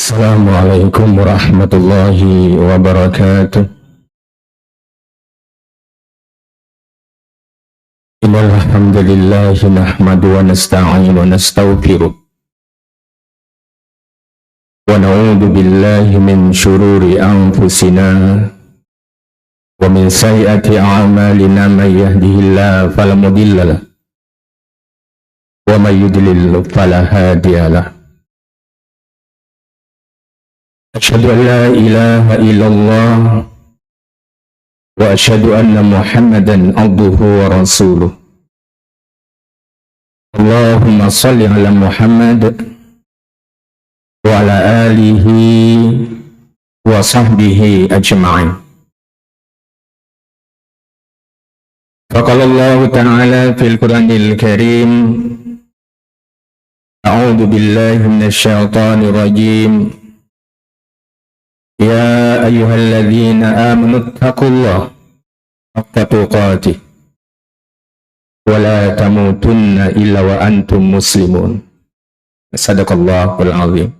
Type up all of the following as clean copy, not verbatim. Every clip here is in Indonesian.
Assalamualaikum warahmatullahi wabarakatuh. Innal hamdalillah nahmadu wa nasta'inu wa nastaghfiruh wa na'udzu billahi min shururi anfusina wa min sayyiati a'malina may yahdihillahu fala mudilla lahu wa may yudlil fala hadiya lahu. Asyhadu an la ilaha illallah wa asyhadu anna Muhammadan abduhu wa rasuluh. Allahumma shalli ala Muhammad wa ala alihi wa sahbihi ajma'in. Faqala Allah ta'ala fil Qur'anil Karim, a'udzu billahi minasy syaithanir rajim. Ya ayyuhalladzina amanu taqullaha haqqa tuqatih wa la tamutunna illa wa antum muslimun. Sadaqallahul azim.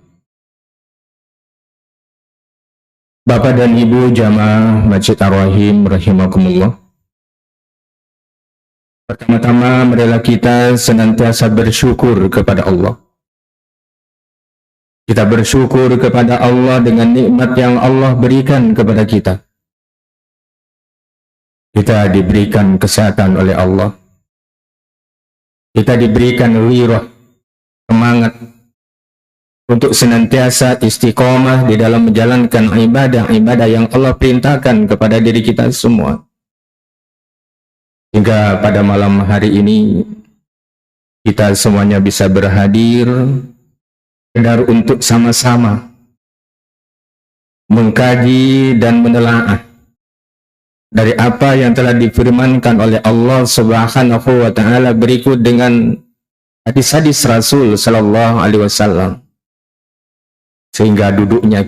Bapak dan Ibu jamaah Masjid Ar-Rahim rahimakumullah. Pertama-tama marilah kita senantiasa bersyukur kepada Allah. Kita bersyukur kepada Allah dengan nikmat yang Allah berikan kepada kita. Kita diberikan kesehatan oleh Allah. Kita diberikan wirah, semangat untuk senantiasa istiqomah di dalam menjalankan ibadah-ibadah yang Allah perintahkan kepada diri kita semua. Hingga pada malam hari ini kita semuanya bisa berhadir untuk sama-sama mengkaji dan menelaah dari apa yang telah difirmankan oleh Allah Subhanahu wa taala berikut dengan hadis-hadis Rasul sallallahu alaihi wasallam. Sehingga duduknya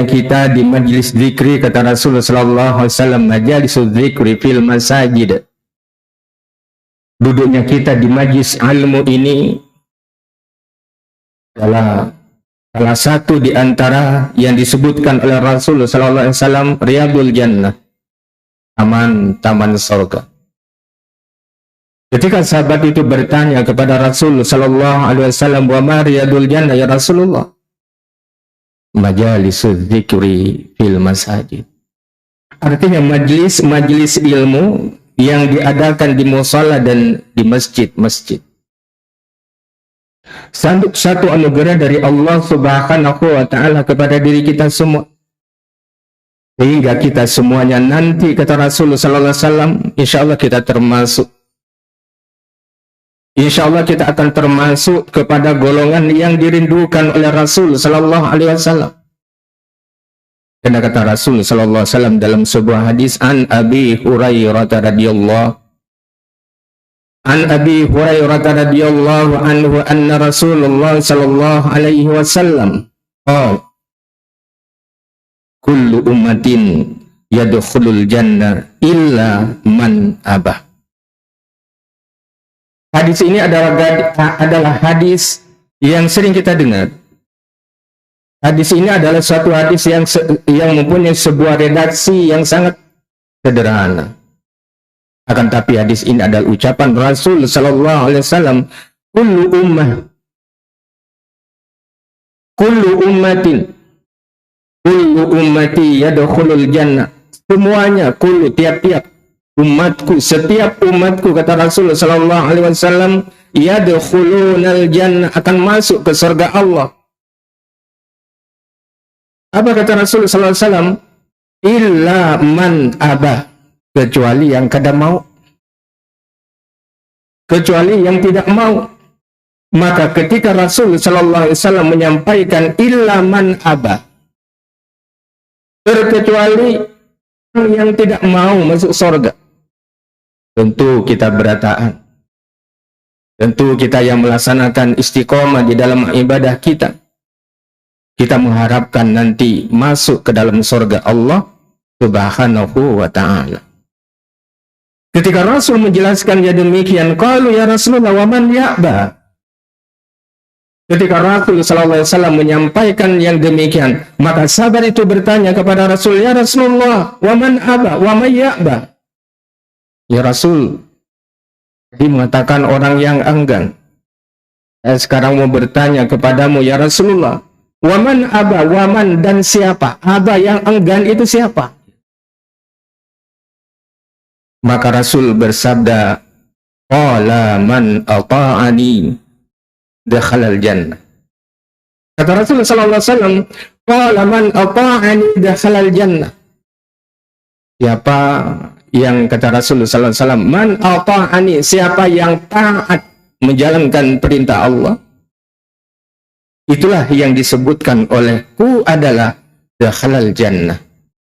kita di majlis zikri, kata Rasul sallallahu alaihi wasallam, majalisul zikri fil masajid. Duduknya kita di majlis ilmu ini adalah salah satu di antara yang disebutkan oleh Rasul sallallahu alaihi wasallam riyadul jannah, taman surga. Ketika sahabat itu bertanya kepada Rasul sallallahu alaihi wasallam, "Wa ma riyadul jannah ya Rasulullah?" Majalisul dzikri fil masajid. Artinya majlis ilmu yang diadakan di musala dan di masjid-masjid. Satu anugerah dari Allah Subhanahu wa taala kepada diri kita semua. Sehingga kita semuanya nanti, kata Rasul sallallahu alaihi wasallam, insyaallah kita termasuk. Insyaallah kita akan termasuk kepada golongan yang dirindukan oleh Rasul sallallahu alaihi wasallam. Karena kata Rasul sallallahu alaihi wasallam dalam sebuah hadis, an Abi Hurairah radhiyallahu anhu anna Rasulullah sallallahu alaihi wasallam qala kullu ummatin yadkhulul jannah illa man abah. Hadis ini adalah hadis yang sering kita dengar. Hadis ini adalah suatu hadis yang mempunyai sebuah redaksi yang sangat sederhana. Akan tapi hadis ini adalah ucapan Rasul sallallahu alaihi wasallam, kullu ummati yadkhulul jannah. Semuanya, tiap-tiap umatku, setiap umatku, kata Rasul sallallahu alaihi wasallam, yadkhulunal jannah, akan masuk ke surga Allah. Apa kata Rasul sallallahu alaihi wasallam? Illa man abah, kecuali yang kada mau, kecuali yang tidak mau. Maka ketika Rasul sallallahu alaihi wasallam menyampaikan illa man abah, terkecuali yang tidak mau masuk surga, tentu kita berataan. Tentu kita yang melaksanakan istiqomah di dalam ibadah kita, kita mengharapkan nanti masuk ke dalam surga Allah Subhanahu wa ta'ala. Ketika Rasul menjelaskan ya demikian, qalu ya Rasulullah wa man ya'ba. Ketika Rasul sallallahu alaihi wasallam menyampaikan yang demikian, maka sahabat itu bertanya kepada Rasul, "Ya Rasulullah, wa man aba, wa may ya'ba?" Ya Rasul, dia mengatakan orang yang enggan. Saya sekarang mau bertanya kepadamu, ya Rasulullah, wa man aba, wa man, dan siapa? Aba yang enggan itu siapa? Maka Rasul bersabda, "Qala man ata'ani dakhalal jannah." Kata Rasul sallallahu alaihi wasallam, "Qala man ata'ani dakhalal jannah." Siapa yang, kata Rasul sallallahu alaihi wasallam, "Man ata'ani," siapa yang taat menjalankan perintah Allah, itulah yang disebutkan olehku adalah dakhalal jannah,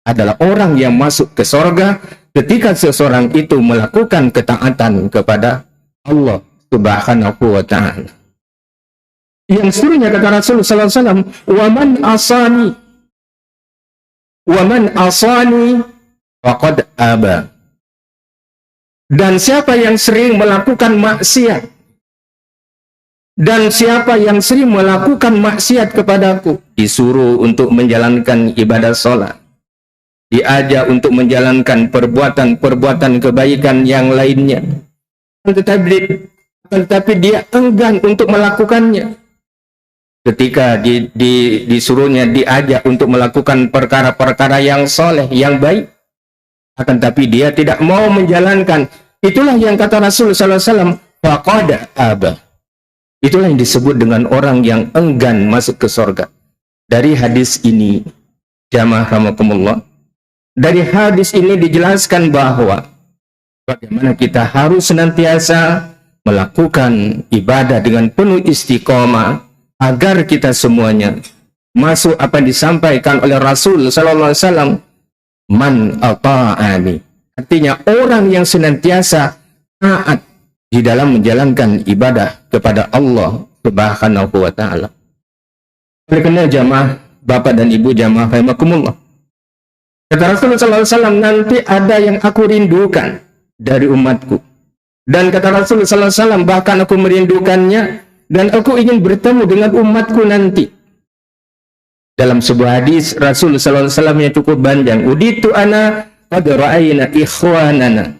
adalah orang yang masuk ke surga ketika seseorang itu melakukan ketaatan kepada Allah Subhanahu wa ta'ala. Yang seterusnya kata Rasul sallallahu alaihi wasallam, wa man asani faqad aba." Dan siapa yang sering melakukan maksiat, dan siapa yang sering melakukan maksiat kepadaku, disuruh untuk menjalankan ibadah sholat, diajak untuk menjalankan perbuatan-perbuatan kebaikan yang lainnya, tetapi dia enggan untuk melakukannya. Ketika disuruhnya, diajak untuk melakukan perkara-perkara yang soleh, yang baik, akan tapi dia tidak mau menjalankan, itulah yang kata Rasul sallallahu alaihi wasallam, faqad aba. Itulah yang disebut dengan orang yang enggan masuk ke surga. Dari hadis ini, jamaah rahimakumullah, dari hadis ini dijelaskan bahwa bagaimana kita harus senantiasa melakukan ibadah dengan penuh istiqomah agar kita semuanya masuk apa yang disampaikan oleh Rasul sallallahu alaihi wasallam, man ata'ani. Artinya orang yang senantiasa taat di dalam menjalankan ibadah kepada Allah Subhanahu wa ta'ala. Oleh karena jamaah, Bapak dan Ibu jamaah rahimakumullah, kata Rasulullah SAW, nanti ada yang aku rindukan dari umatku. Dan kata Rasulullah SAW, bahkan aku merindukannya dan aku ingin bertemu dengan umatku nanti. Dalam sebuah hadis Rasulullah SAW yang cukup panjang, uditu ana qad ra'ayna ikhwanana.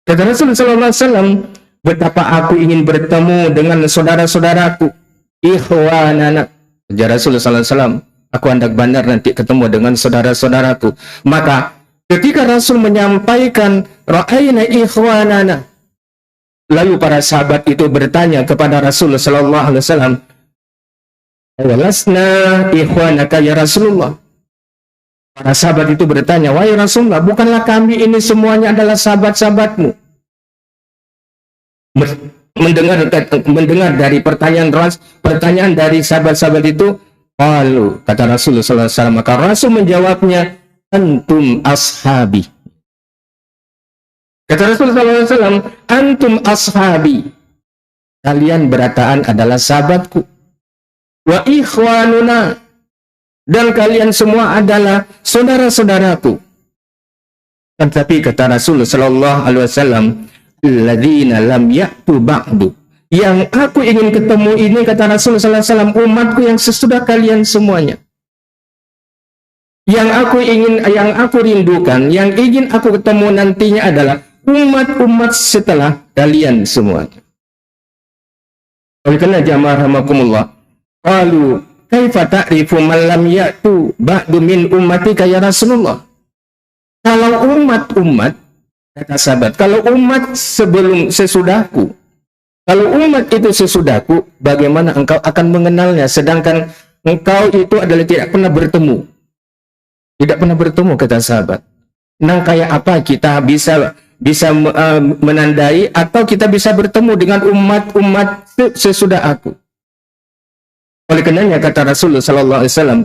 Kata Rasulullah SAW, betapa aku ingin bertemu dengan saudara-saudaraku, ikhwanana. Kata Rasulullah SAW, aku hendak benar nanti ketemu dengan saudara-saudaraku. Maka ketika Rasul menyampaikan ra'ayna ikhwanana, lalu para sahabat itu bertanya kepada Rasulullah SAW, "Walasna ikhwanaka ya Rasulullah?" Para sahabat itu bertanya, "Wahai Rasulullah, bukanlah kami ini semuanya adalah sahabat-sahabatmu?" Mendengar dari pertanyaan dari sahabat-sahabat itu, lalu kata Rasulullah SAW, maka Rasul menjawabnya, "Antum ashabi." Kata Rasulullah SAW, "Antum ashabi." Kalian berataan adalah sahabatku. Wa ikhwanuna. Dan kalian semua adalah saudara-saudaraku. Tetapi kata Rasulullah SAW, "Alladzina lam ya'tu ba'du." Yang aku ingin ketemu ini, kata Rasulullah SAW, umatku yang sesudah kalian semuanya. Yang aku rindukan, yang ingin aku ketemu nantinya adalah umat-umat setelah kalian semua. Oleh karena jamaah rahimakumullah, qalu kaifa ta'rifu man lam ya'tu ba'du min ummatika ya Rasulullah? Kalau umat-umat, kata sahabat, kalau umat sesudahku, kalau umat itu sesudahku, bagaimana engkau akan mengenalnya sedangkan engkau itu adalah tidak pernah bertemu? Tidak pernah bertemu, kata sahabat. Nah, kayak apa kita bisa menandai atau kita bisa bertemu dengan umat-umat sesudah aku? Oleh karenanya kata Rasulullah sallallahu alaihi wasallam,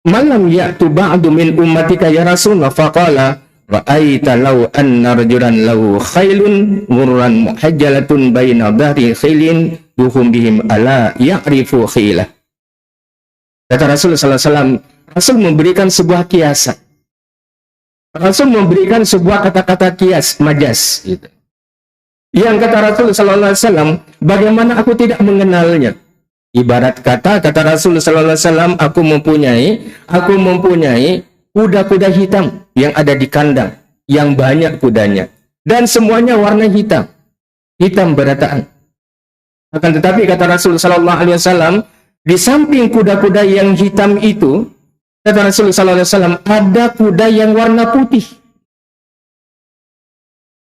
"Malam ya'tu ba'du min ummatika ya Rasulullah?" Faqala, "Ra'aita law anna rajulan lahu khailun murran muhajjalatun baina dhahri khailin duhum bihim ala ya'rifu khilah." Kata Rasulullah sallallahu alaihi wasallam, Rasul memberikan sebuah kiasan. Rasul memberikan sebuah kata-kata kias, majas gitu. Yang kata Rasul sallallahu alaihi wasallam, bagaimana aku tidak mengenalnya? Ibarat kata Rasul sallallahu alaihi wasallam, aku mempunyai kuda-kuda hitam yang ada di kandang, yang banyak kudanya, dan semuanya warna hitam berataan. Akan tetapi kata Rasul sallallahu alaihi wasallam, di samping kuda-kuda yang hitam itu, kata Rasul sallallahu alaihi wasallam, ada kuda yang warna putih.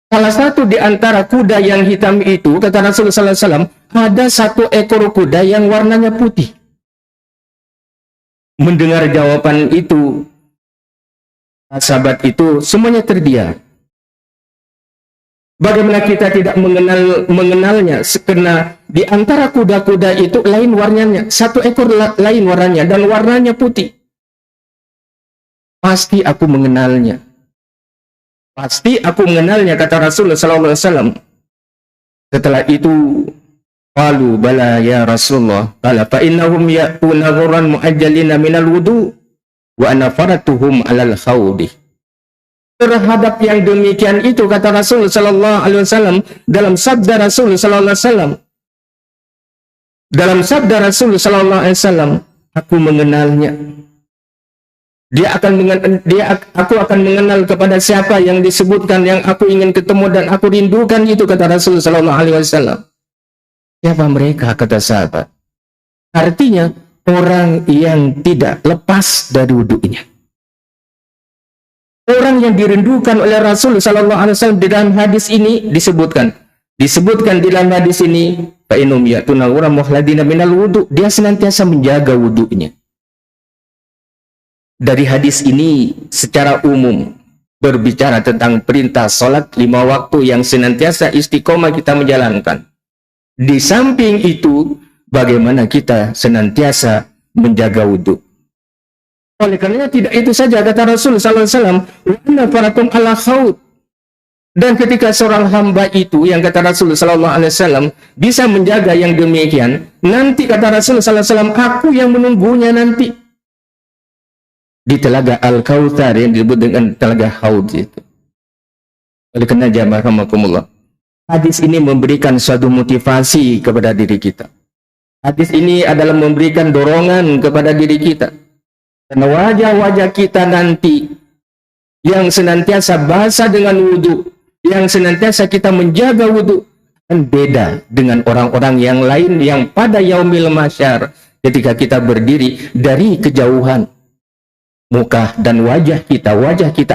Salah satu di antara kuda yang hitam itu, kata Rasul sallallahu alaihi wasallam, ada satu ekor kuda yang warnanya putih. Mendengar jawaban itu, sahabat itu semuanya terdiam. Bagaimana kita tidak mengenalnya? Karena di antara kuda-kuda itu lain warnanya, satu ekor lain warnanya, dan warnanya putih. Pasti aku mengenalnya. Pasti aku mengenalnya, kata Rasulullah SAW. Setelah itu, qalu bala ya Rasulullah. Qala fa innahum ya'tuna ghurran mu'ajjalina minal wudu wa ana faratuhum 'alal khawdi. Terhadap yang demikian itu, kata Rasul sallallahu alaihi wasallam, dalam sabda Rasul sallallahu alaihi wasallam, dalam sabda Rasul sallallahu alaihi wasallam, aku mengenalnya. Aku akan mengenal kepada siapa yang disebutkan, yang aku ingin ketemu dan aku rindukan itu, kata Rasul sallallahu alaihi wasallam. Siapa mereka, kata sahabat? Artinya orang yang tidak lepas dari wudunya. Orang yang dirindukan oleh Rasul sallallahu alaihi wasallam di dalam hadis ini disebutkan di dalam hadis ini, fa innahum ya'tuna ghurran muhladina minal wudu, dia senantiasa menjaga wudunya. Dari hadis ini secara umum berbicara tentang perintah sholat 5 waktu yang senantiasa istiqomah kita menjalankan. Di samping itu, bagaimana kita senantiasa menjaga wudhu. Oleh karenanya tidak itu saja, kata Rasul SAW, ala khawd. Dan ketika seorang hamba itu, yang kata Rasul SAW, bisa menjaga yang demikian, nanti kata Rasul SAW, aku yang menunggunya nanti di telaga Al-Kautsar yang disebut dengan telaga Haud itu. Oleh karena jamaah rahimakumullah, hadis ini memberikan suatu motivasi kepada diri kita. Hadis ini adalah memberikan dorongan kepada diri kita. Karena wajah-wajah kita nanti yang senantiasa basah dengan wudhu, yang senantiasa kita menjaga wudhu, dan beda dengan orang-orang yang lain yang pada yaumil mahsyar ketika kita berdiri dari kejauhan, muka dan wajah kita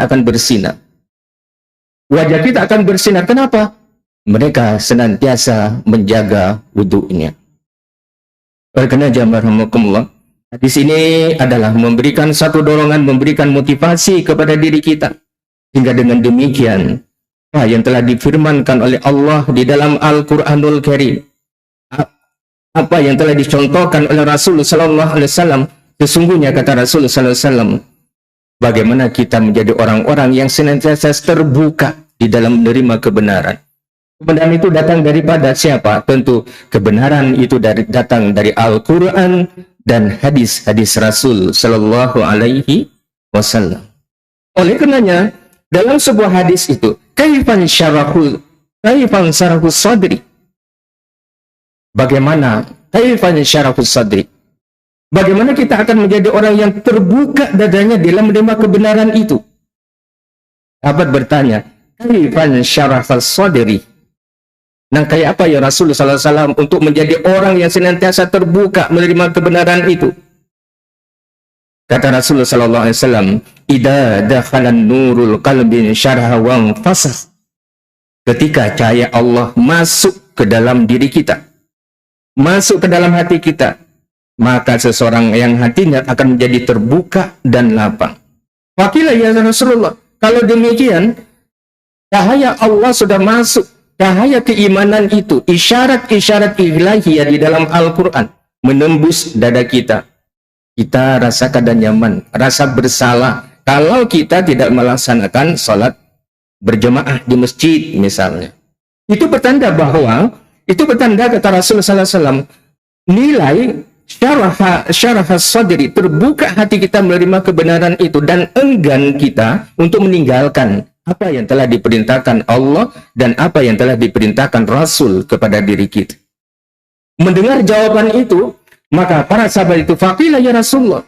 akan bersinar. Wajah kita akan bersinar. Kenapa? Mereka senantiasa menjaga wudhunya. Karena jamaah rahimakumullah, hadis ini adalah memberikan satu dorongan, memberikan motivasi kepada diri kita. Hingga dengan demikian, apa yang telah difirmankan oleh Allah di dalam Al-Quranul Karim, apa yang telah dicontohkan oleh Rasul Sallallahu Alaihi Wasallam, sesungguhnya kata Rasul Sallallahu Alaihi Wasallam, bagaimana kita menjadi orang-orang yang senantiasa terbuka di dalam menerima kebenaran. Kebenaran itu datang daripada siapa? Tentu kebenaran itu datang dari Al-Quran dan hadis-hadis Rasul Sallallahu Alaihi Wasallam. Oleh karenanya, dalam sebuah hadis itu, kaifan syarahul sadri. Bagaimana kaifan syarahul sadri? Bagaimana kita akan menjadi orang yang terbuka dadanya dalam menerima kebenaran itu? Sahabat bertanya, kaifan syarahul sadri? Nah, kayak apa ya Rasulullah SAW untuk menjadi orang yang senantiasa terbuka menerima kebenaran itu? Kata Rasulullah SAW, "Idza dakhala nurul qalbi syaraha wa fasah." Ketika cahaya Allah masuk ke dalam diri kita, masuk ke dalam hati kita, maka seseorang yang hatinya akan menjadi terbuka dan lapang. Wakilah ya Rasulullah, kalau demikian, cahaya Allah sudah masuk, cahaya keimanan itu, isyarat-isyarat ilahiyah di dalam Al-Quran, menembus dada kita. Kita rasa keadaan nyaman, rasa bersalah kalau kita tidak melaksanakan sholat berjemaah di masjid misalnya. Itu bertanda bahwa, itu bertanda kata Rasulullah SAW, nilai syarah sadri, terbuka hati kita menerima kebenaran itu dan enggan kita untuk meninggalkan apa yang telah diperintahkan Allah dan apa yang telah diperintahkan Rasul kepada diri kita. Mendengar jawaban itu, maka para sahabat itu, faqila ya Rasulullah.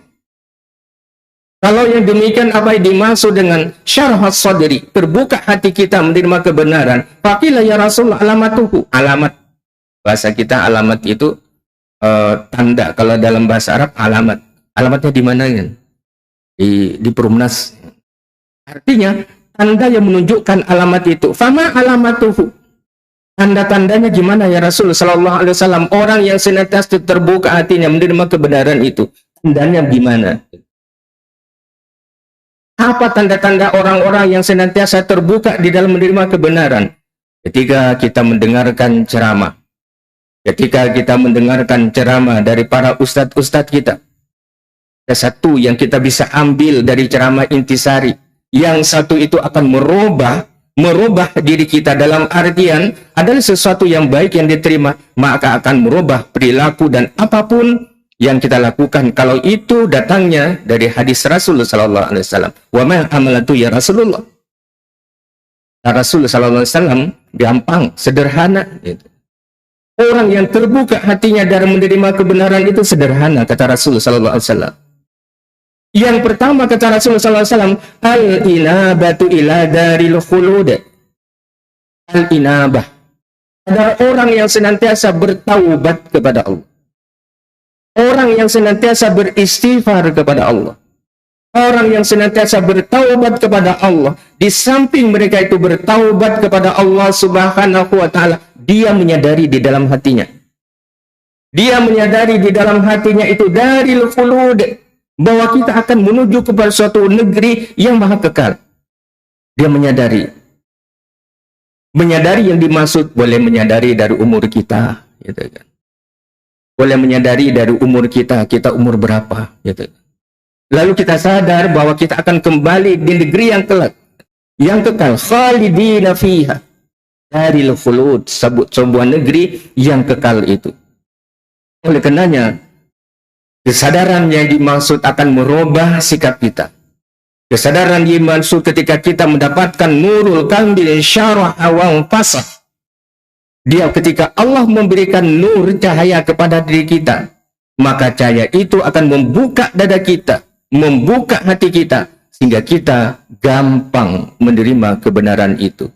Kalau yang demikian apa yang dimaksud dengan syarhas sadri, terbuka hati kita menerima kebenaran. Faqila ya Rasulullah alamatuhu, alamat. Bahasa kita alamat itu tanda, kalau dalam bahasa Arab alamat. Alamatnya di mana kan? Di Perumnas. Artinya tanda yang menunjukkan alamat itu. Fama alamatuhu. Tanda-tandanya gimana ya Rasul sallallahu alaihi wasallam? Orang yang senantiasa terbuka hatinya menerima kebenaran itu. Tandanya gimana? Apa tanda-tanda orang-orang yang senantiasa terbuka di dalam menerima kebenaran? Ketika kita mendengarkan ceramah. Ketika kita mendengarkan ceramah dari para ustadz-ustadz kita. Ada satu yang kita bisa ambil dari ceramah intisari. Yang satu itu akan merubah diri kita, dalam artian adalah sesuatu yang baik yang diterima, maka akan merubah perilaku dan apapun yang kita lakukan kalau itu datangnya dari hadis Rasulullah sallallahu alaihi wasallam. Wa ma amalatu ya Rasulullah. Rasulullah sallallahu alaihi wasallam gampang, sederhana gitu. Orang yang terbuka hatinya dalam menerima kebenaran itu sederhana, kata Rasulullah sallallahu alaihi wasallam. Yang pertama kata Rasulullah sallallahu alaihi wasallam, al-inabatu ila daril khulud. Al-inabah adalah orang yang senantiasa bertaubat kepada Allah. Orang yang senantiasa beristighfar kepada Allah. Orang yang senantiasa bertaubat kepada Allah. Di samping mereka itu bertaubat kepada Allah subhanahu wa ta'ala, dia menyadari di dalam hatinya. Dia menyadari di dalam hatinya itu daril khulud, bahwa kita akan menuju kepada suatu negeri yang maha kekal. Dia menyadari. Menyadari yang dimaksud, boleh menyadari dari umur kita, gitu kan. Boleh menyadari dari umur kita umur berapa, gitu. Lalu kita sadar bahwa kita akan kembali di negeri yang kelak, yang kekal, khalidina fiha, daril khulud, sebuah negeri yang kekal itu. Oleh karenanya, kesadaran yang dimaksud akan merubah sikap kita. Kesadaran yang dimaksud ketika kita mendapatkan nurul kambil syarah awam fasah. Dia ketika Allah memberikan nur cahaya kepada diri kita, maka cahaya itu akan membuka dada kita, membuka hati kita, sehingga kita gampang menerima kebenaran itu.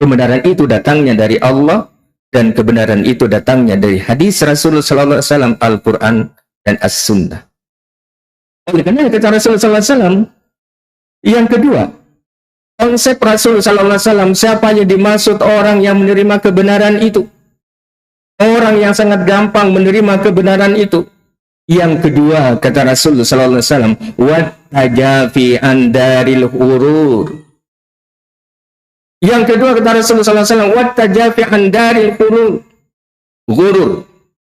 Kebenaran itu datangnya dari Allah, dan kebenaran itu datangnya dari hadis Rasulullah SAW, Al-Quran, dan As-Sunnah. Oleh karena kata Rasulullah SAW, yang kedua, konsep Rasulullah SAW, siapa yang dimaksud orang yang menerima kebenaran itu? Orang yang sangat gampang menerima kebenaran itu. Yang kedua, kata Rasulullah SAW, wattajafi andaril hurur. Yang kedua, kata Rasulullah SAW, wattajafi andaril hurur. Hurur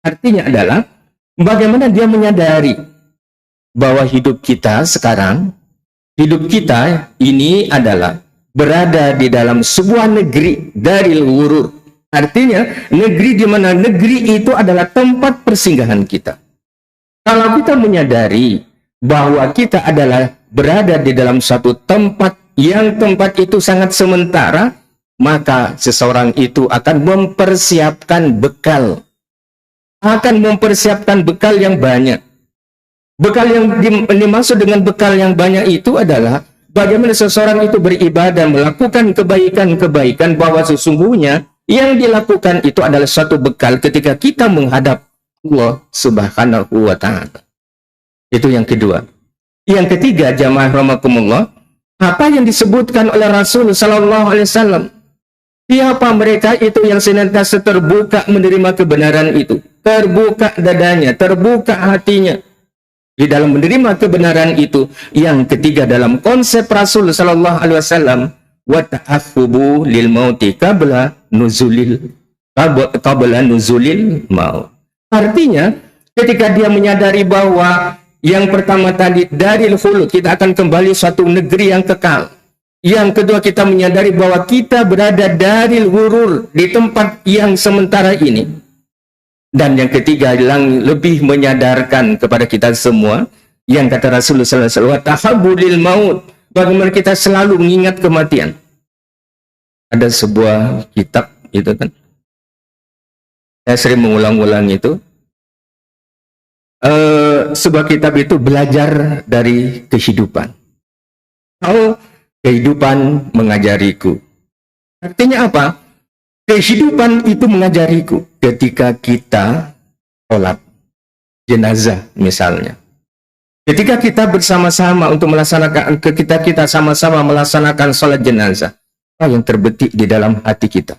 artinya adalah bagaimana dia menyadari bahwa hidup kita sekarang, hidup kita ini adalah berada di dalam sebuah negeri daril hurur. Artinya negeri di mana negeri itu adalah tempat persinggahan kita. Kalau kita menyadari bahwa kita adalah berada di dalam satu tempat yang tempat itu sangat sementara, maka seseorang itu akan mempersiapkan bekal. Akan mempersiapkan bekal yang banyak. Bekal yang dimaksud dengan bekal yang banyak itu adalah bagaimana seseorang itu beribadah, melakukan kebaikan-kebaikan, bahwa sesungguhnya yang dilakukan itu adalah suatu bekal ketika kita menghadap Allah subhanahu wa ta'ala. Itu yang kedua. Yang ketiga, jamaah rahimakumullah, apa yang disebutkan oleh Rasul sallallahu alaihi wasallam. Siapa mereka itu yang senantiasa terbuka menerima kebenaran itu, terbuka dadanya, terbuka hatinya di dalam menerima kebenaran itu. Yang ketiga, dalam konsep Rasul sallallahu alaihi wasallam, wa ta'affubu lil mauti qabla nuzulil maut. Artinya, ketika dia menyadari bahwa yang pertama tadi daril khulud, kita akan kembali suatu negeri yang kekal. Yang kedua, kita menyadari bahwa kita berada daril hurur, di tempat yang sementara ini. Dan yang ketiga, yang lebih menyadarkan kepada kita semua, yang kata Rasulullah SAW, tahabbulil maut, bagaimana kita selalu mengingat kematian. Ada sebuah kitab itu kan, saya sering mengulang-ulang itu. Sebuah kitab itu belajar dari kehidupan. Kalau kehidupan mengajariku. Artinya apa? Kehidupan itu mengajariku ketika kita sholat jenazah misalnya. Ketika kita bersama-sama untuk melaksanakan, kita sama-sama melaksanakan sholat jenazah, apa yang terbetik di dalam hati kita?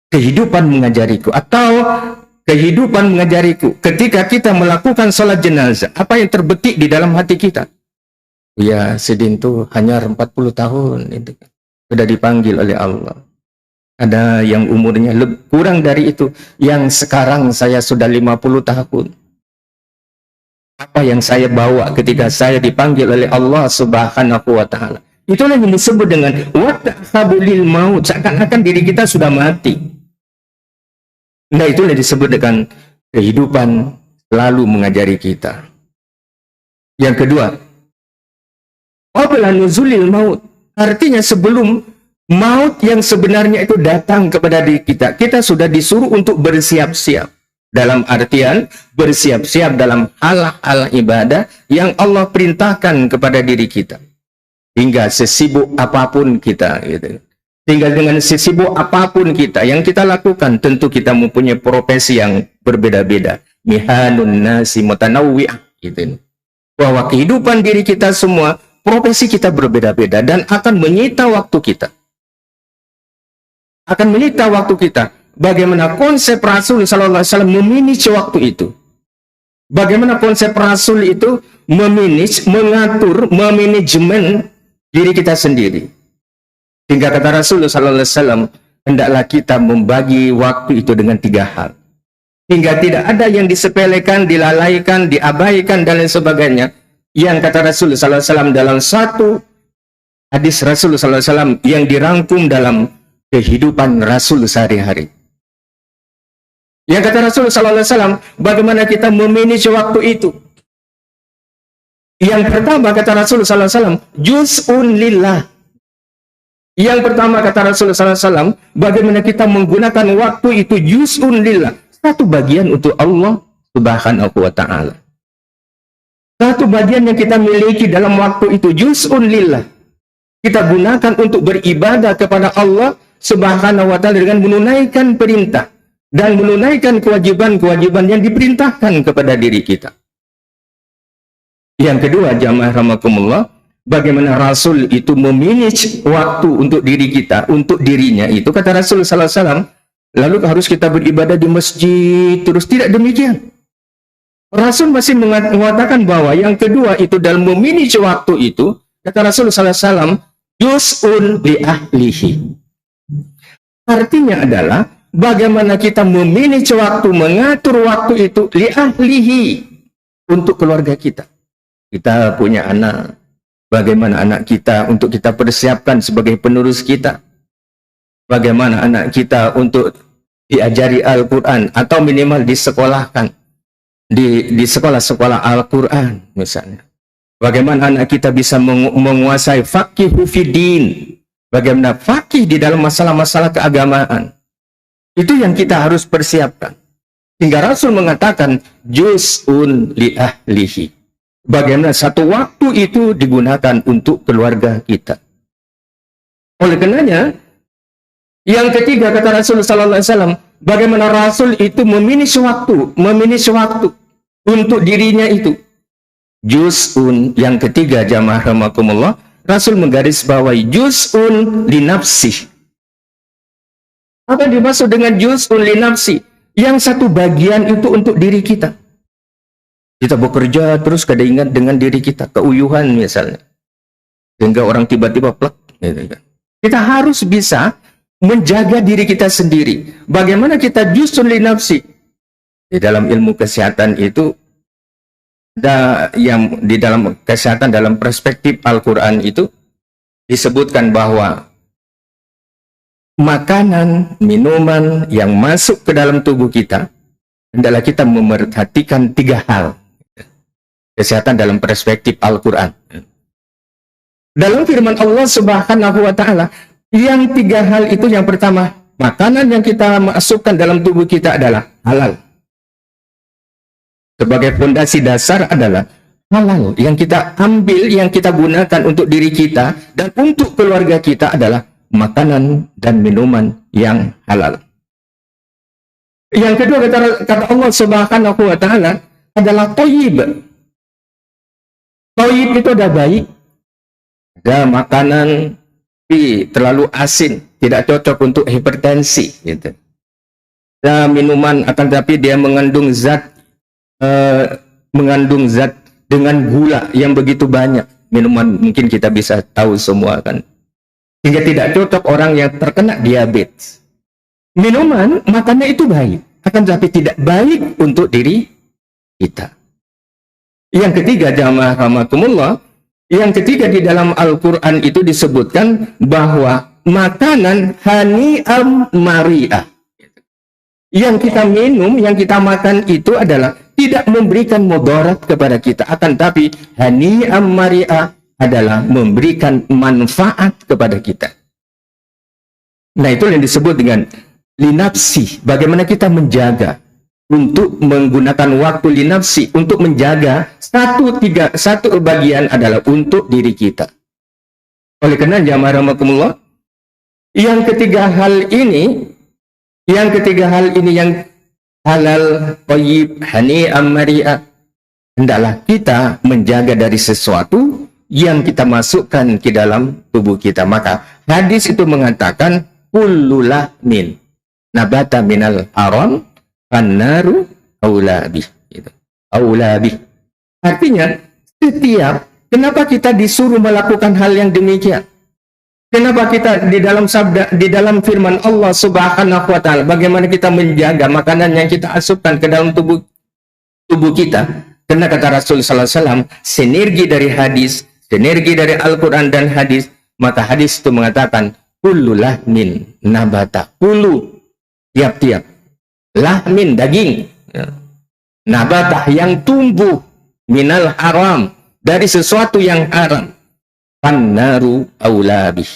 Kehidupan mengajariku, atau kehidupan mengajariku ketika kita melakukan sholat jenazah, apa yang terbetik di dalam hati kita? Ya, Sidin itu hanya 40 tahun itu sudah dipanggil oleh Allah. Ada yang umurnya kurang dari itu, yang sekarang saya sudah 50 tahun. Apa yang saya bawa ketika saya dipanggil oleh Allah Subhanahu wa ta'ala? Itulah yang disebut dengan watta'khabulil maut, seakan-akan diri kita sudah mati. Nah, itulah disebut dengan kehidupan selalu mengajari kita. Yang kedua, qabla nuzulil maut, artinya sebelum maut yang sebenarnya itu datang kepada diri kita, kita sudah disuruh untuk bersiap-siap. Dalam artian bersiap-siap dalam hal-hal ibadah yang Allah perintahkan kepada diri kita. Hingga sesibuk apapun kita, gitu. Hingga dengan sesibuk apapun kita yang kita lakukan, tentu kita mempunyai profesi yang berbeda-beda. Mihanun nasi mutanawwi'ah, gitu. Bahwa kehidupan diri kita semua, profesi kita berbeda-beda dan akan menyita waktu kita. Akan menyita waktu kita. Bagaimana konsep Rasul sallallahu alaihi wasallam memanage waktu itu? Bagaimana konsep Rasul itu memanage, mengatur, memanajemen diri kita sendiri? Hingga kata Rasul sallallahu alaihi wasallam, hendaklah kita membagi waktu itu dengan 3 hal. Hingga tidak ada yang disepelekan, dilalaikan, diabaikan dan lain sebagainya. Yang kata Rasul sallallahu alaihi wasallam dalam satu hadis Rasul sallallahu alaihi wasallam yang dirangkum dalam kehidupan Rasul sehari-hari. Yang kata Rasul sallallahu alaihi wasallam, bagaimana kita memanage waktu itu? Yang pertama kata Rasul sallallahu alaihi wasallam, juz'un lillah. Yang pertama kata Rasul sallallahu alaihi wasallam, bagaimana kita menggunakan waktu itu juz'un lillah, satu bagian untuk Allah Subhanahu wa ta'ala. Satu bagian yang kita miliki dalam waktu itu juz'un lillah. Kita gunakan untuk beribadah kepada Allah Subhanahu wa ta'ala dengan menunaikan perintah dan menunaikan kewajiban-kewajiban yang diperintahkan kepada diri kita. Yang kedua, jamaah rahimakumullah, bagaimana Rasul itu memanage waktu untuk diri kita, untuk dirinya itu, kata Rasul sallallahu alaihi wasallam, lalu harus kita beribadah di masjid terus? Tidak demikian. Rasul masih mengatakan bahwa yang kedua itu dalam memanage waktu itu, kata Rasul sallallahu alaihi wasallam, juz'un li ahlihi. Artinya adalah bagaimana kita memanage waktu, mengatur waktu itu li ahlihi, untuk keluarga kita. Kita punya anak, bagaimana anak kita untuk kita persiapkan sebagai penerus kita. Bagaimana anak kita untuk diajari Al-Quran atau minimal disekolahkan di sekolah-sekolah Al-Quran misalnya. Bagaimana anak kita bisa menguasai faqihu fiddin, bagaimana fakih di dalam masalah-masalah keagamaan. Itu yang kita harus persiapkan. Hingga Rasul mengatakan juz'un li ahlihi. Bagaimana satu waktu itu digunakan untuk keluarga kita. Oleh karenanya, yang ketiga kata Rasul sallallahu alaihi wasallam, bagaimana Rasul itu memanage waktu untuk dirinya itu. Juz'un, yang ketiga jamaah rahimakumullah, Rasul menggarisbawahi juz'un li nafsih. Apa yang dimaksud dengan juz'un li nafsi? Yang satu bagian itu untuk diri kita. Kita bekerja terus kada ingat dengan diri kita, keuyuhan misalnya. Sehingga orang tiba-tiba plek. Kita harus bisa menjaga diri kita sendiri. Bagaimana kita juz'un li nafsi? Di dalam ilmu kesehatan itu, ada yang di dalam kesehatan dalam perspektif Al-Quran itu disebutkan bahwa makanan, minuman yang masuk ke dalam tubuh kita hendaklah kita memerhatikan 3 hal. Kesehatan dalam perspektif Al-Quran. Dalam firman Allah Subhanahu wa ta'ala, Yang tiga hal itu, yang pertama, makanan yang kita masukkan dalam tubuh kita adalah halal. Sebagai fondasi dasar adalah halal. Yang kita ambil, yang kita gunakan untuk diri kita dan untuk keluarga kita adalah makanan dan minuman yang halal. Yang kedua, kata Allah Subhanahu wa Ta'ala adalah thayyib. Thayyib itu ada baik, ada makanan terlalu asin, tidak cocok untuk hipertensi, gitu. Ada minuman, akan tetapi dia mengandung zat dengan gula yang begitu banyak. Minuman mungkin kita bisa tahu semua kan, sehingga tidak cocok orang yang terkena diabetes. Minuman, makannya itu baik, akan tetapi tidak baik untuk diri kita. Yang ketiga, jamaah rahmatullah, yang ketiga di dalam Al-Quran itu disebutkan bahwa makanan hani'am mari'ah, yang kita minum, yang kita makan itu adalah tidak memberikan mudarat kepada kita, akan tapi hani'am mari'ah adalah memberikan manfaat kepada kita. Nah, itu yang disebut dengan linafsi. Bagaimana kita menjaga untuk menggunakan waktu linafsi, untuk menjaga satu bagian adalah untuk diri kita. Oleh karena jamaah rahmatullah, yang ketiga hal ini yang halal, thayyib, hani'am mari'ah, hendaklah kita menjaga dari sesuatu yang kita masukkan ke dalam tubuh kita. Maka hadis itu mengatakan kullu lahmin nabata minal haram fannaru aula bih, gitu. Aula bih. Artinya, kenapa kita disuruh melakukan hal yang demikian? Kenapa kita di dalam firman Allah Subhanahu wa Ta'ala, bagaimana kita menjaga makanan yang kita asupkan ke dalam tubuh kita? Karena kata Rasul sallallahu alaihi wasallam, sinergi dari hadis, sinergi dari Al-Qur'an dan hadis, maka hadis itu mengatakan kullu lahmin nabata, kullu, tiap-tiap, lahmin, daging, nabatah, yang tumbuh, minal haram, dari sesuatu yang haram, pannaru aulabih.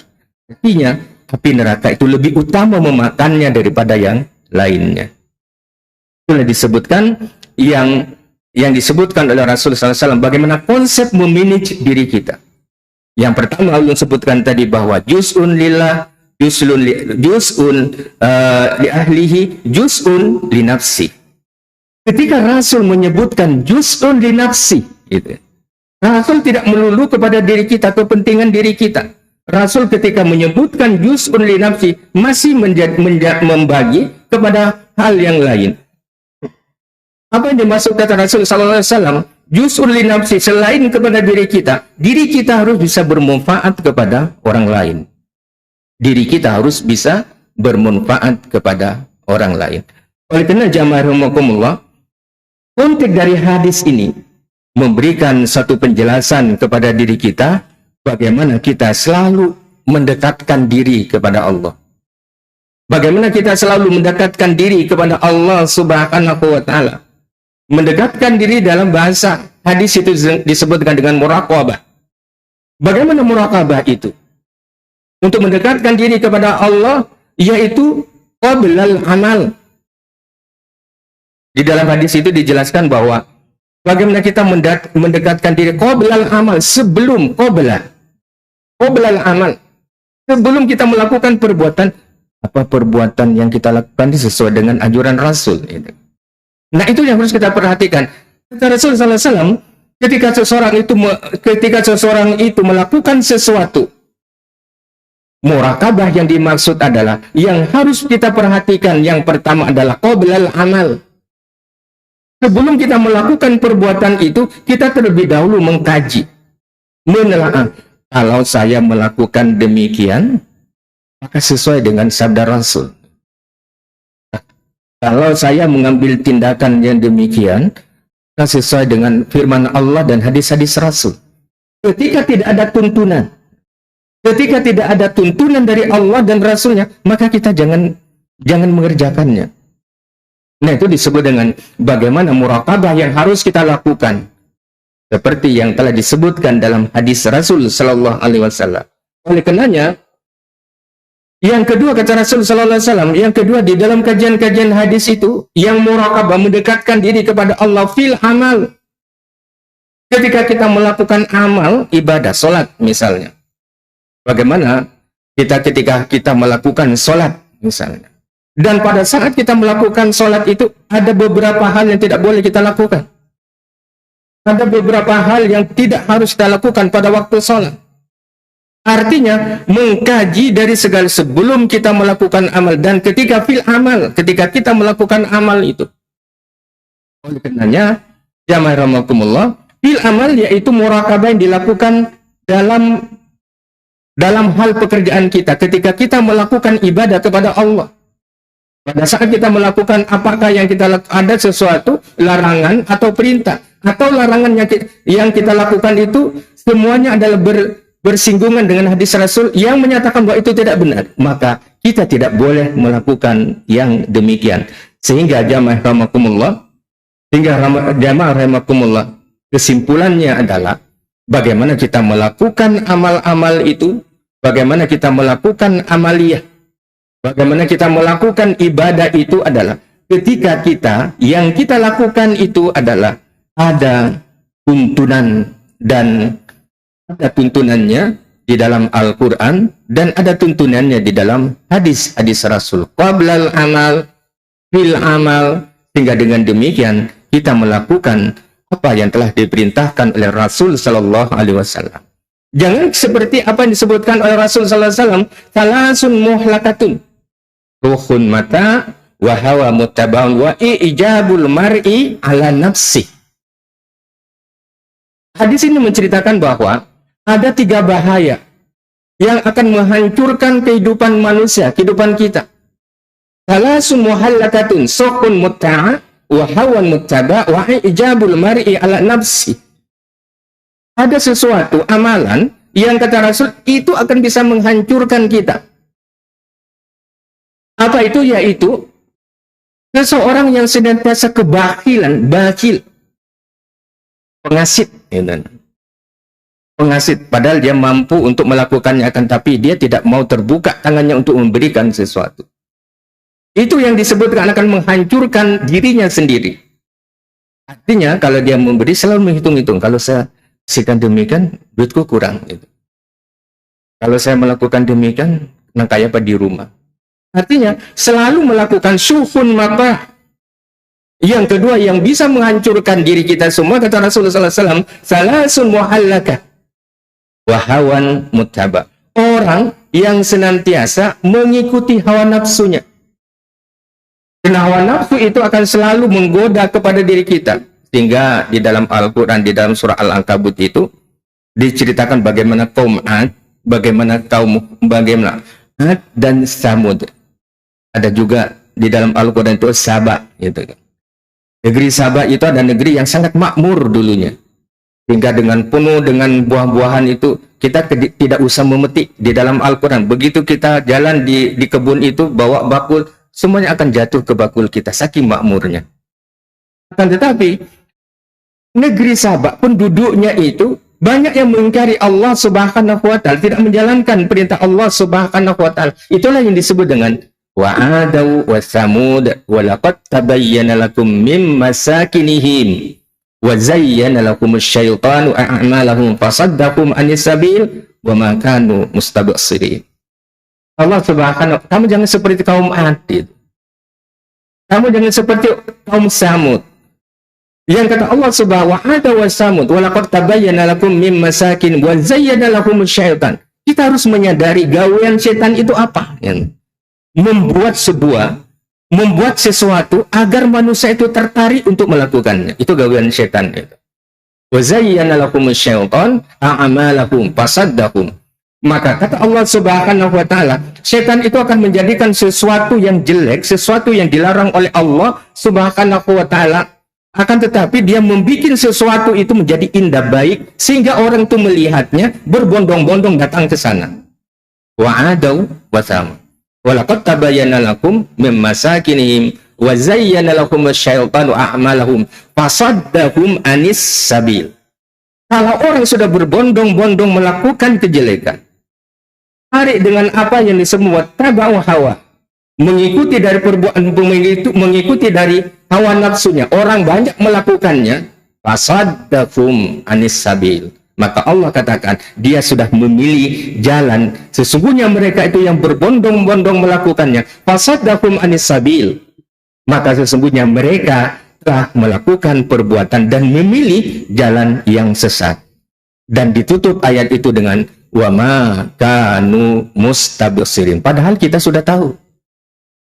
Artinya, api neraka itu lebih utama memakannya daripada yang lainnya. Itulah disebutkan yang disebutkan oleh Rasul SAW, bagaimana konsep memanage diri kita. Yang pertama Allah sebutkan tadi bahwa juz'un lillah, juz'un li ahlihi, juz'un li nafsi. Ketika Rasul menyebutkan juz'un li nafsi, gitu, Rasul tidak melulu kepada diri kita, kepentingan diri kita. Rasul ketika menyebutkan juz'un li nafsi masih membagi kepada hal yang lain. Apa yang dimaksud kata Rasul sallallahu alaihi wasallam? Juz'un li nafsi, selain kepada diri kita harus bisa bermanfaat kepada orang lain. Diri kita harus bisa bermanfaat kepada orang lain. Oleh karena jamaah rahimakumullah, konteks dari hadis ini memberikan satu penjelasan kepada diri kita, bagaimana kita selalu mendekatkan diri kepada Allah. Bagaimana kita selalu mendekatkan diri kepada Allah Subhanahu wa Ta'ala. Mendekatkan diri dalam bahasa hadis itu disebutkan dengan muraqabah. Bagaimana muraqabah itu? Untuk mendekatkan diri kepada Allah, yaitu qablal amal. Di dalam hadis itu dijelaskan bahwa bagaimana kita mendekatkan diri qablal amal, sebelum qablal amal. Sebelum kita melakukan perbuatan, apa perbuatan yang kita lakukan sesuai dengan anjuran Rasul. Nah, itu yang harus kita perhatikan. Kata Rasul sallallahu alaihi wasallam, ketika seseorang itu melakukan sesuatu, muraqabah yang dimaksud adalah yang harus kita perhatikan yang pertama adalah qablal amal. Sebelum kita melakukan perbuatan itu, kita terlebih dahulu mengkaji, menelaah. Kalau saya melakukan demikian, maka sesuai dengan sabda Rasul. Kalau saya mengambil tindakan yang demikian, maka sesuai dengan firman Allah dan hadis-hadis Rasul. Ketika tidak ada tuntunan, dari Allah dan Rasulnya, maka kita jangan mengerjakannya. Nah, itu disebut dengan bagaimana muraqabah yang harus kita lakukan. Seperti yang telah disebutkan dalam hadis Rasul sallallahu alaihi wasallam. Oleh karenanya, Yang kedua kata Rasul sallallahu alaihi wasallam, yang kedua di dalam kajian-kajian hadis itu yang muraqabah mendekatkan diri kepada Allah fil amal. Ketika kita melakukan amal ibadah salat misalnya. Bagaimana kita ketika kita melakukan salat misalnya. Dan pada saat kita melakukan salat itu ada beberapa hal yang tidak boleh kita lakukan. Ada beberapa hal yang tidak harus kita lakukan pada waktu salat. Artinya, mengkaji dari segala sebelum kita melakukan amal dan ketika fil amal, ketika kita melakukan amal itu. Oleh karenanya, jamaah rahimakumullah, fil amal yaitu muraqabah yang dilakukan dalam hal pekerjaan kita. Ketika kita melakukan ibadah kepada Allah. Pada saat kita melakukan apakah yang kita lakukan, ada sesuatu, larangan atau perintah. Atau larangan yang kita lakukan itu semuanya adalah bersinggungan dengan hadis Rasul yang menyatakan bahwa itu tidak benar, maka kita tidak boleh melakukan yang demikian. Sehingga jamaah rahimakumullah, kesimpulannya adalah bagaimana kita melakukan amal-amal itu, bagaimana kita melakukan amaliyah, bagaimana kita melakukan ibadah itu adalah ketika yang kita lakukan itu adalah ada tuntunan dan ada tuntunannya di dalam Al-Quran dan ada tuntunannya di dalam hadis-hadis Rasul. Qablal amal, fil amal, sehingga dengan demikian kita melakukan apa yang telah diperintahkan oleh Rasul Sallallahu Alaihi Wasallam. Jangan seperti apa yang disebutkan oleh Rasul Sallallahu Alaihi Wasallam, salasun muhlakatun, ruhun mata, wa hawa muttabaun, wa ijabul mar'i ala nafsi. Hadis ini menceritakan bahwa ada 3 bahaya yang akan menghancurkan kehidupan manusia, kehidupan kita. Salasun muhallakatun, sokun mutta'a, wa hawan muttaba, wa ijabul mar'i ala nafsi. Ada sesuatu amalan yang kata Rasul itu akan bisa menghancurkan kita. Apa itu? Yaitu seseorang yang senantiasa kebakilan, bakil, pengasit, pengasit, padahal dia mampu untuk melakukannya, akan tapi dia tidak mau terbuka tangannya untuk memberikan sesuatu. Itu yang disebutkan akan menghancurkan dirinya sendiri. Artinya kalau dia memberi selalu menghitung-hitung, kalau saya sikan demikian duitku kurang gitu. Kalau saya melakukan demikian nang kaya apa di rumah. Artinya selalu melakukan syuhun mata. Yang kedua yang bisa menghancurkan diri kita semua kata Rasulullah SAW, salasun muhallakah wahawan muttaba. Orang yang senantiasa mengikuti hawa nafsunya. Dan hawa nafsu itu akan selalu menggoda kepada diri kita. Sehingga di dalam Al-Quran, di dalam surah Al-Ankabut itu diceritakan bagaimana kaum Ad, bagaimana Ad dan Samud. Ada juga di dalam Al-Quran itu Saba gitu kan. Negeri Sabah itu ada negeri yang sangat makmur dulunya. Hingga dengan penuh dengan buah-buahan itu, kita tidak usah memetik di dalam Al-Quran. Begitu kita jalan di kebun itu, bawa bakul, semuanya akan jatuh ke bakul kita, saking makmurnya. Akan tetapi, negeri Sabah penduduknya itu, banyak yang mengingkari Allah Subhanahu wa Ta'ala, tidak menjalankan perintah Allah Subhanahu wa Ta'ala. Itulah yang disebut dengan wa'adau wa samud wa laqad tabayyana lakum mim masakinihim wa zayyana lakum asyaitanu a'malahum fasaddaqum anis sabil wa ma kanu mustabsirin. Allah Subhanahu, kamu jangan seperti kaum Ad. Kamu jangan seperti kaum Samud. Yang kata Allah Subhanahu wa ta'ala wa samud wa laqad tabayyana lakum mim masakin wa zayyana lakum asyaitan. Kita harus menyadari gawean setan itu apa? Membuat sesuatu agar manusia itu tertarik untuk melakukannya. Itu gawean setan itu. Wa zayyana lakum asyaitan a'malahum fasaddaqum. Maka kata Allah Subhanahu wa Ta'ala, setan itu akan menjadikan sesuatu yang jelek, sesuatu yang dilarang oleh Allah Subhanahu wa Ta'ala, akan tetapi dia membuat sesuatu itu menjadi indah baik sehingga orang itu melihatnya berbondong-bondong datang ke sana. Wa'adau wa samud wa laqad tabayyana lakum mim masakinihim wa zayyana lakum asyaitanu a'malahum fasaddahum anis sabil. Kalau orang sudah berbondong-bondong melakukan kejelekan, tarik dengan apa yang disebut tabau hawa, mengikuti dari perbuatan, mengikuti dari hawa nafsunya. Orang banyak melakukannya, fasaddakum anis sabil, maka Allah katakan dia sudah memilih jalan. Sesungguhnya mereka itu yang berbondong-bondong melakukannya, fasaddakum anis sabil, maka sesungguhnya mereka telah melakukan perbuatan dan memilih jalan yang sesat. Dan ditutup ayat itu dengan wa ma kanu mustabsirin, padahal kita sudah tahu.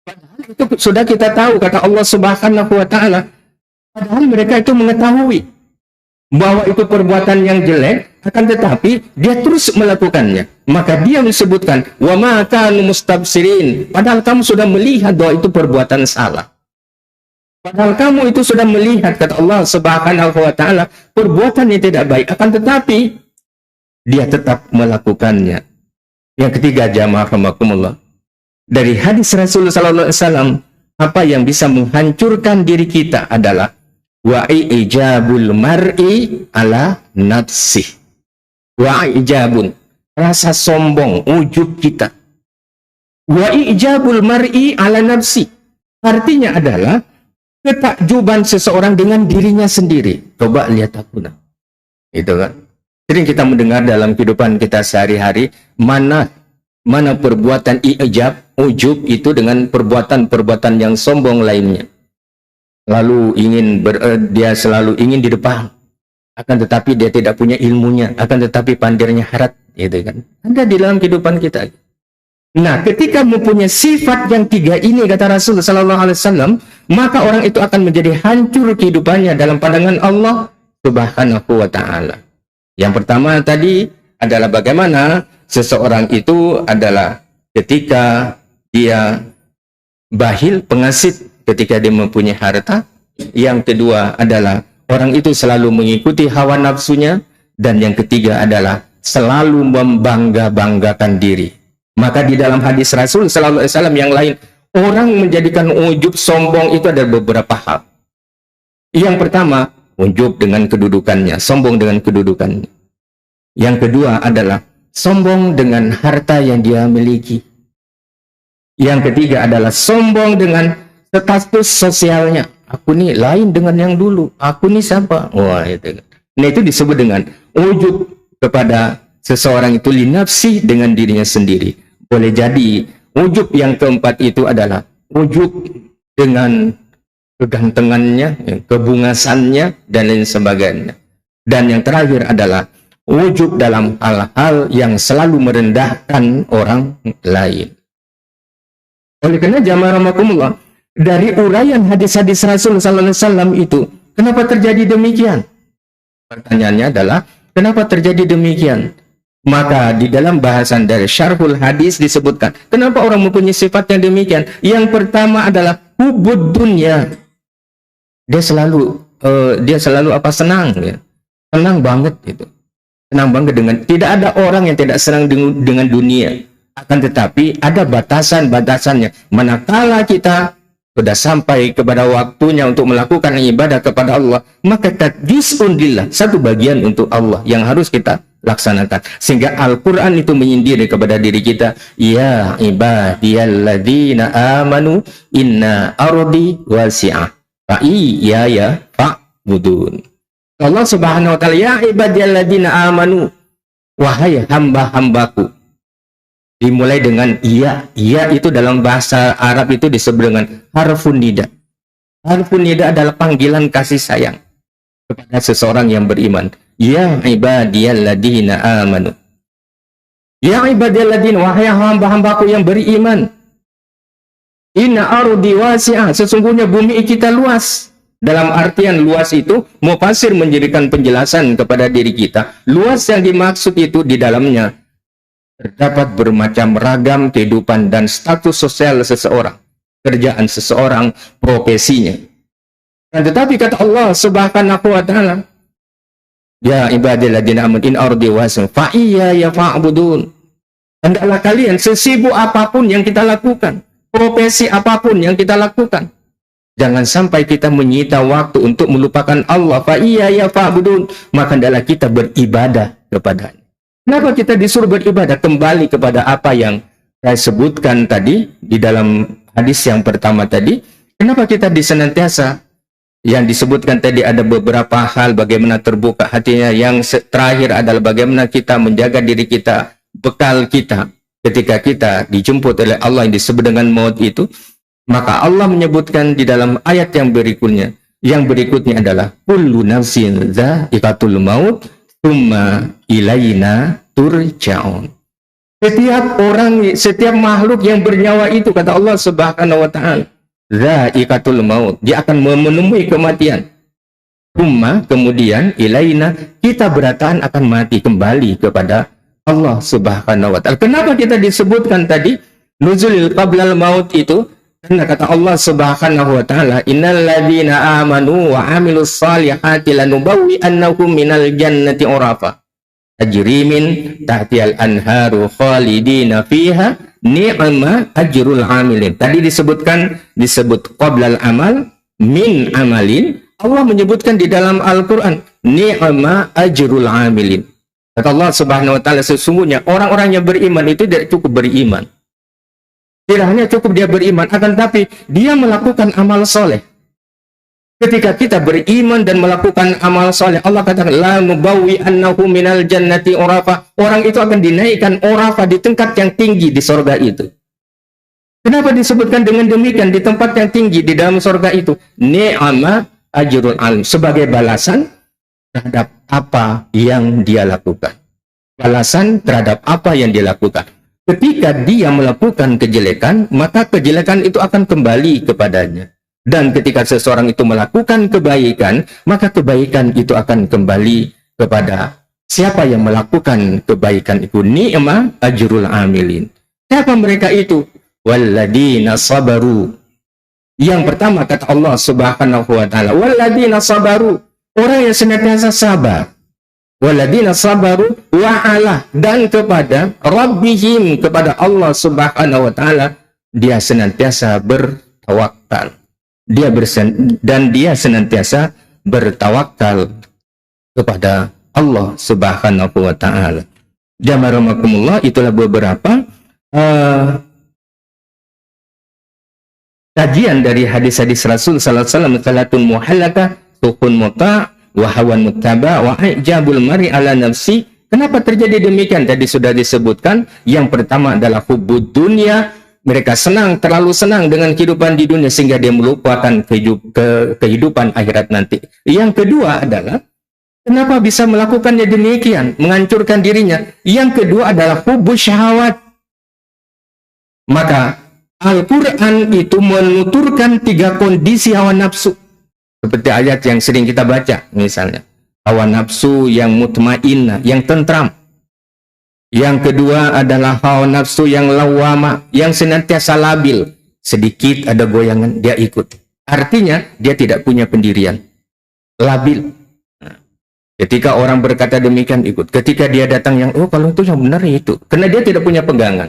Padahal itu sudah kita tahu, kata Allah Subhanahu wa taala. Padahal mereka itu mengetahui bahwa itu perbuatan yang jelek, akan tetapi dia terus melakukannya. Maka dia disebutkan wa ma kanu mustabsirin, padahal kamu sudah melihat bahwa itu perbuatan salah. Padahal kamu itu sudah melihat, kata Allah Subhanahu wa taala, perbuatan yang tidak baik, akan tetapi dia tetap melakukannya. Yang ketiga, jamaah rahimakumullah, dari hadis Rasul sallallahu alaihi wasallam, apa yang bisa menghancurkan diri kita adalah wa'ijabul mar'i ala nafsih. Wa'ijabun, rasa sombong, ujub kita. Wa'ijabul mar'i ala nafsi, artinya adalah ketakjuban seseorang dengan dirinya sendiri. Coba lihat aku nah. Itu kan. Sering kita mendengar dalam kehidupan kita sehari-hari, mana perbuatan ijab, ujub itu dengan perbuatan-perbuatan yang sombong lainnya. Lalu dia selalu ingin di depan, akan tetapi dia tidak punya ilmunya, akan tetapi pandirnya harat, gitu kan. Ada di dalam kehidupan kita. Nah, ketika mempunyai sifat yang tiga ini, kata Rasul sallallahu alaihi wasallam, maka orang itu akan menjadi hancur kehidupannya dalam pandangan Allah Subhanahu wa taala. Yang pertama tadi adalah bagaimana seseorang itu adalah ketika dia bakhil, pengasit ketika dia mempunyai harta. Yang kedua adalah orang itu selalu mengikuti hawa nafsunya. Dan yang ketiga adalah selalu membangga-banggakan diri. Maka di dalam hadis Rasul sallallahu alaihi wasallam yang lain, orang menjadikan ujub, sombong itu ada beberapa hal. Yang pertama, ujub dengan kedudukannya, sombong dengan kedudukannya. Yang kedua adalah sombong dengan harta yang dia miliki. Yang ketiga adalah sombong dengan status sosialnya. Aku nih lain dengan yang dulu. Aku nih siapa? Wah, itu. Nah, itu disebut dengan ujub kepada seseorang itu linafsi, dengan dirinya sendiri. Boleh jadi ujub yang keempat itu adalah ujub dengan kegantengannya, kebungasannya, dan lain sebagainya. Dan yang terakhir adalah ujub dalam hal-hal yang selalu merendahkan orang lain. Oleh karena jamaah rahimakumullah, dari uraian hadis-hadis Rasul sallallahu alaihi wasallam itu, kenapa terjadi demikian? Pertanyaannya adalah, kenapa terjadi demikian? Maka di dalam bahasan dari syarhul hadis disebutkan, kenapa orang mempunyai sifat yang demikian? Yang pertama adalah hubud dunya. Dia selalu senang, ya. Senang banget gitu. Senang banget dengan, tidak ada orang yang tidak senang dengan dunia. Akan tetapi ada batasan-batasannya. Manakala kita sudah sampai kepada waktunya untuk melakukan ibadah kepada Allah, maka juz'un lillah, satu bagian untuk Allah yang harus kita laksanakan. Sehingga Al-Quran itu menyindir kepada diri kita, ya ibadiyalladzina amanu inna ardi wasi'ah fa'iyyaya fa'budun. Allah Subhanahu wa taala, ya ibadiyalladzina amanu, wahai hamba-hambaku. Dimulai dengan iya. Iya itu dalam bahasa Arab itu disebut dengan harfun nida. Harfun nida adalah panggilan kasih sayang kepada seseorang yang beriman. Ya ibadiyalladzina amanu. Ya ibadiyalladzina, wahai hamba-hambaku yang beriman. Inna ardi wasi'ah, sesungguhnya bumi kita luas. Dalam artian luas itu, Mufassir menjadikan penjelasan kepada diri kita. Luas yang dimaksud itu di dalamnya terdapat bermacam ragam kehidupan dan status sosial seseorang, kerjaan seseorang, profesinya. Dan tetapi kata Allah Subhanahu wa taala, ya ibadilladzina amanu in ardi wasi'ah fa iyaya fa'budun. Hendaklah kalian sesibuk apapun yang kita lakukan, profesi apapun yang kita lakukan, jangan sampai kita menyita waktu untuk melupakan Allah. Fa iyaya fa'budun, maka hendaklah kita beribadah kepadanya. Kenapa kita disuruh beribadah? Kembali kepada apa yang saya sebutkan tadi di dalam hadis yang pertama tadi. Kenapa kita disenantiasa yang disebutkan tadi ada beberapa hal bagaimana terbuka hatinya. Yang terakhir adalah bagaimana kita menjaga diri kita, bekal kita ketika kita dijemput oleh Allah yang disebut dengan maut itu. Maka Allah menyebutkan di dalam ayat yang berikutnya. Yang berikutnya adalah kullu nafsin dha'iqatul maut tsumma ilaina turja'un. Setiap orang, setiap makhluk yang bernyawa itu, kata Allah Subhanahu wa taala, dha'iqatul maut, dia akan menemui kematian. Kemudian ilaina, kita berataan akan mati kembali kepada Allah Subhanahu wa taala. Kenapa kita disebutkan tadi nuzulil qablal maut itu? Karena kata Allah Subhanahu wa taala, innal ladzina amanu wa amilus salihati lanubawwi'annahum minal jannati urafa tajri min tahtiyal anharu khalidina fiha ni'ma ajrul amilin. Tadi disebut qablal amal min amalin. Allah menyebutkan di dalam Al-Qur'an ni'ma ajrul amilin. Kata Allah Subhanahu wa taala, sesungguhnya orang-orang yang beriman itu tidak cukup beriman. Tidak hanya cukup dia beriman, akan tapi dia melakukan amal soleh. Ketika kita beriman dan melakukan amal soleh, Allah katakan, la nubawwi annahu minal jannati urafa. Orang itu akan dinaikkan urafa di tingkat yang tinggi di sorga itu. Kenapa disebutkan dengan demikian di tempat yang tinggi di dalam sorga itu? Ni'ama ajrul alim. Sebagai balasan terhadap apa yang dia lakukan. Balasan terhadap apa yang dia lakukan. Ketika dia melakukan kejelekan, maka kejelekan itu akan kembali kepadanya. Dan ketika seseorang itu melakukan kebaikan, maka kebaikan itu akan kembali kepada siapa yang melakukan kebaikan itu. Ni'ma ajrul amilin. Siapa mereka itu? Walladzina sabaru. Yang pertama kata Allah Subhanahu wa taala, walladzina sabaru, orang yang senantiasa sabar. Walladzina sabaru wa ala, dan kepada Rabbihim, kepada Allah Subhanahu wa taala dia senantiasa bertawakal. Dia senantiasa bertawakal kepada Allah Subhanahu wa taala. Jamaah itulah beberapa kajian dari hadis-hadis Rasul sallallahu alaihi wasallam. Salatun muhallaka sukun muta' wa hawan muttaba wa ijabul mari ala nafsi. Kenapa terjadi demikian? Tadi sudah disebutkan. Yang pertama adalah hubbud dunia. Mereka senang, terlalu senang dengan kehidupan di dunia sehingga dia melupakan kehidupan akhirat nanti. Yang kedua adalah kenapa bisa melakukannya demikian, menghancurkan dirinya. Yang kedua adalah hubbus syahwat. Maka Al-Quran itu menuturkan 3 kondisi hawa nafsu. Seperti ayat yang sering kita baca, misalnya hawa nafsu yang mutmainnah, yang tentram. Yang kedua adalah hawa nafsu yang lawama, yang senantiasa labil. Sedikit ada goyangan, dia ikut. Artinya, dia tidak punya pendirian. Labil. Ketika orang berkata demikian, ikut. Ketika dia datang yang, oh kalau itu yang benar itu. Karena dia tidak punya pegangan.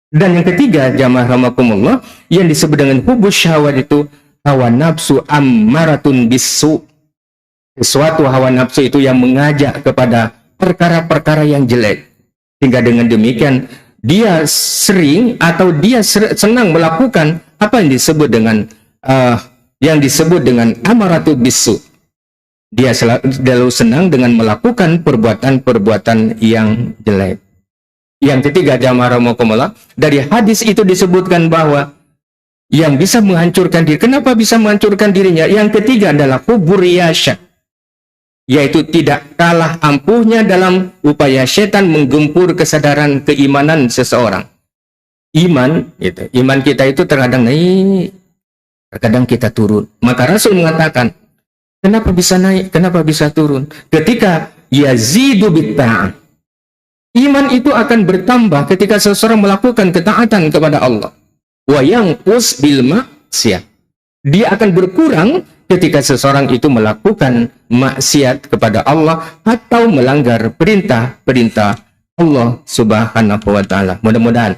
Dan yang ketiga, jamaah rahimakumullah, yang disebut dengan hubus syahwat itu, hawa nafsu ammaratun bisu. Sesuatu hawa nafsu itu yang mengajak kepada perkara-perkara yang jelek. Sehingga dengan demikian dia sering atau dia senang melakukan apa yang disebut dengan amaratu bisu. Dia selalu senang dengan melakukan perbuatan-perbuatan yang jelek. Yang ketiga, jamaah rahimakumullah, dari hadis itu disebutkan bahwa yang bisa menghancurkan diri. Kenapa bisa menghancurkan dirinya? Yang ketiga adalah hubur riyasya, yaitu tidak kalah ampuhnya dalam upaya setan menggempur kesadaran keimanan seseorang. Iman kita itu terkadang naik, terkadang kita turun. Maka Rasul mengatakan, kenapa bisa naik, kenapa bisa turun? Ketika yazidu bitta'ah, iman itu akan bertambah ketika seseorang melakukan ketaatan kepada Allah. Wa yanqus bil maksiyah, dia akan berkurang ketika seseorang itu melakukan maksiat kepada Allah atau melanggar perintah-perintah Allah Subhanahu wa taala. Mudah-mudahan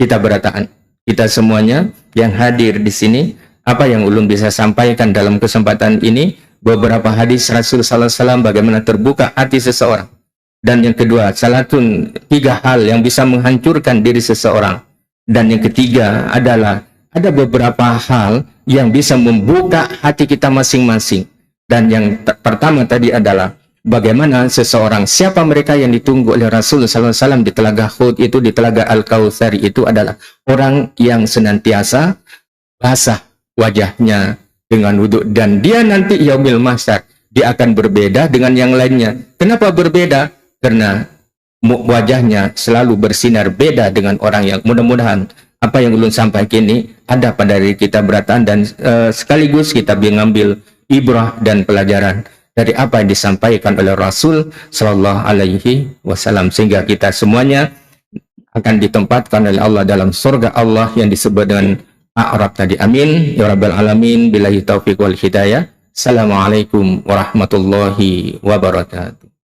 kita berataan, kita semuanya yang hadir di sini, apa yang ulun bisa sampaikan dalam kesempatan ini, beberapa hadis Rasul sallallahu alaihi wasallam bagaimana terbuka hati seseorang Dan yang kedua, salatun, 3 hal yang bisa menghancurkan diri seseorang. Dan yang ketiga adalah ada beberapa hal yang bisa membuka hati kita masing-masing. Dan yang pertama tadi adalah bagaimana seseorang, siapa mereka yang ditunggu oleh Rasulullah SAW di Telaga Hud itu, di Telaga Al-Kautsar itu adalah orang yang senantiasa basah wajahnya dengan wudhu, dan dia nanti yaumil mahsyar dia akan berbeda dengan yang lainnya. Kenapa berbeda? Karena wajahnya selalu bersinar beda dengan orang yang, mudah-mudahan apa yang ulun sampaikan ini ada pada diri kita berataan, dan sekaligus kita mengambil ibrah dan pelajaran dari apa yang disampaikan oleh Rasul Sallallahu Alaihi Wasallam, sehingga kita semuanya akan ditempatkan oleh Allah dalam surga Allah yang disebut dengan A'raf tadi. Amin ya rabbal alamin. Billahi taufiq wal hidayah. Assalamualaikum warahmatullahi wabarakatuh.